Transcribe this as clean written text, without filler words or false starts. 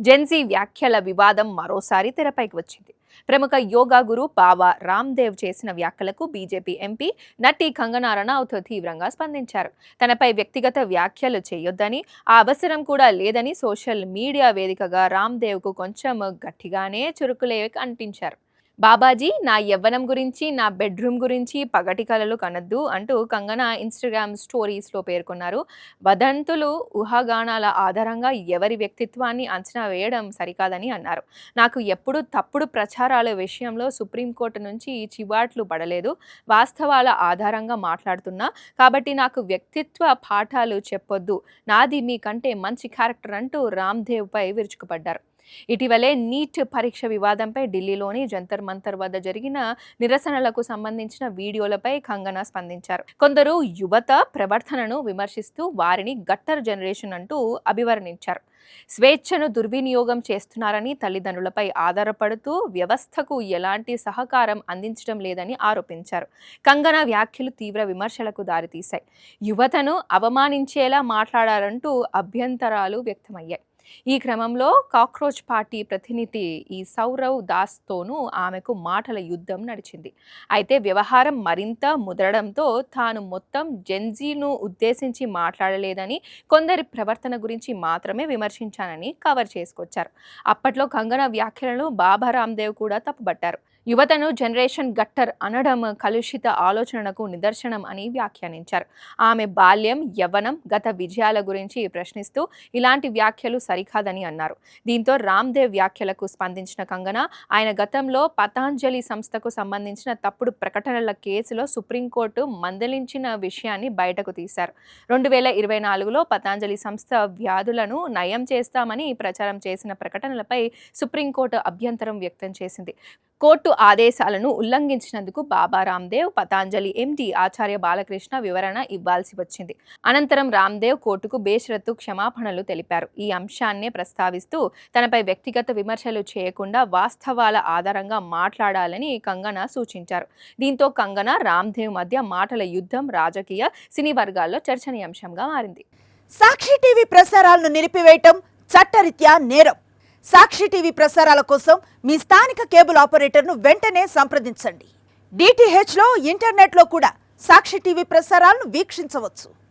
Gen Z వ్యాఖ్యల వివాదం మరోసారి తెరపైకి వచ్చింది. ప్రముఖ యోగా గురు బాబా రామ్దేవ్ చేసిన వ్యాఖ్యలకు బీజేపీ ఎంపీ నటి కంగనా రనౌత్ తీవ్రంగా స్పందించారు. తనపై వ్యక్తిగత వ్యాఖ్యలు చేయొద్దని, ఆ అవసరం కూడా లేదని సోషల్ మీడియా వేదికగా రామ్దేవ్కు కొంచెం గట్టిగానే చురుకులే అంటించారు. బాబాజీ నా యవ్వనం గురించి, నా బెడ్రూమ్ గురించి పగటి కలలు కనొద్దు అంటూ కంగనా ఇన్‌స్టాగ్రామ్ స్టోరీస్‌లో పేర్కొన్నారు. వదంతులు, ఊహాగానాల ఆధారంగా ఎవరి వ్యక్తిత్వాన్ని అంచనా వేయడం సరికాదని అన్నారు. నాకు ఎప్పుడూ తప్పుడు ప్రచారాల విషయంలో సుప్రీంకోర్టు నుంచి చివాట్లు పడలేదు. వాస్తవాల ఆధారంగా మాట్లాడుతున్నా. కాబట్టి నాకు వ్యక్తిత్వ పాఠాలు చెప్పొద్దు. నాది మీకంటే మంచి క్యారెక్టర్ అంటూ రామ్‌దేవ్‌పై విరుచుకుపడ్డారు. ఇటీవలే నీట్ పరీక్ష వివాదంపై ఢిల్లీలోని జంతర్ మంతర్ వద్ద జరిగిన నిరసనలకు సంబంధించిన వీడియోలపై కంగనా స్పందించారు. కొందరు యువత ప్రవర్తనను విమర్శిస్తూ వారిని గట్టర్ జనరేషన్ అంటూ అభివర్ణించారు. స్వేచ్ఛను దుర్వినియోగం చేస్తున్నారని, తల్లిదండ్రులపై ఆధారపడుతూ వ్యవస్థకు ఎలాంటి సహకారం అందించడం లేదని ఆరోపించారు. కంగనా వ్యాఖ్యలు తీవ్ర విమర్శలకు దారితీశాయి. యువతను అవమానించేలా మాట్లాడారంటూ అభ్యంతరాలు వ్యక్తమయ్యాయి. ఈ క్రమంలో కాక్రోచ్ పార్టీ ప్రతినిధి సౌరవ్ దాస్తోనూ ఆమెకు మాటల యుద్ధం నడిచింది. అయితే వ్యవహారం మరింత ముదరడంతో తాను మొత్తం జెన్జీను ఉద్దేశించి మాట్లాడలేదని, కొందరి ప్రవర్తన గురించి మాత్రమే విమర్శించానని కవర్ చేసుకొచ్చారు. అప్పట్లో కంగనా వ్యాఖ్యలను బాబా రామ్దేవ్ కూడా తప్పుబట్టారు. యువతను జనరేషన్ గట్టర్ అనడం కలుషిత ఆలోచనకు నిదర్శనం అని వ్యాఖ్యానించారు. ఆమె బాల్యం, యవ్వనం, గత విజయాల గురించి ప్రశ్నిస్తూ ఇలాంటి వ్యాఖ్యలు సరికాదని అన్నారు. దీంతో రామ్దేవ్ వ్యాఖ్యలకు స్పందించిన కంగనా ఆయన గతంలో పతాంజలి సంస్థకు సంబంధించిన తప్పుడు ప్రకటనల కేసులో సుప్రీంకోర్టు మందలించిన విషయాన్ని బయటకు తీశారు. 2024లో పతాంజలి సంస్థ వ్యాధులను నయం చేస్తామని ప్రచారం చేసిన ప్రకటనలపై సుప్రీంకోర్టు అభ్యంతరం వ్యక్తం చేసింది. కోర్టు ఆదేశాలను ఉల్లంఘించినందుకు బాబా రామ్దేవ్, పతాంజలి ఎండీ ఆచార్య బాలకృష్ణ వివరణ ఇవ్వాల్సి వచ్చింది. అనంతరం రామ్దేవ్ కోర్టుకు బేషరతు క్షమాపణలు తెలిపారు. ఈ అంశాన్నే ప్రస్తావిస్తూ తనపై వ్యక్తిగత విమర్శలు చేయకుండా వాస్తవాల ఆధారంగా మాట్లాడాలని కంగనా సూచించారు. దీంతో కంగనా, రామ్దేవ్ మధ్య మాటల యుద్ధం రాజకీయ, సినీ వర్గాల్లో చర్చనీయాంశంగా మారింది. సాక్షి టీవీ ప్రసారాలను నిలిపివేయటం చట్టరీత్యా నేరం. సాక్షి టీవీ ప్రసారాల కోసం మీ స్థానిక కేబుల్ ఆపరేటర్ను వెంటనే సంప్రదించండి. DTHలో, ఇంటర్నెట్లో కూడా సాక్షి టీవీ ప్రసారాలను వీక్షించవచ్చు.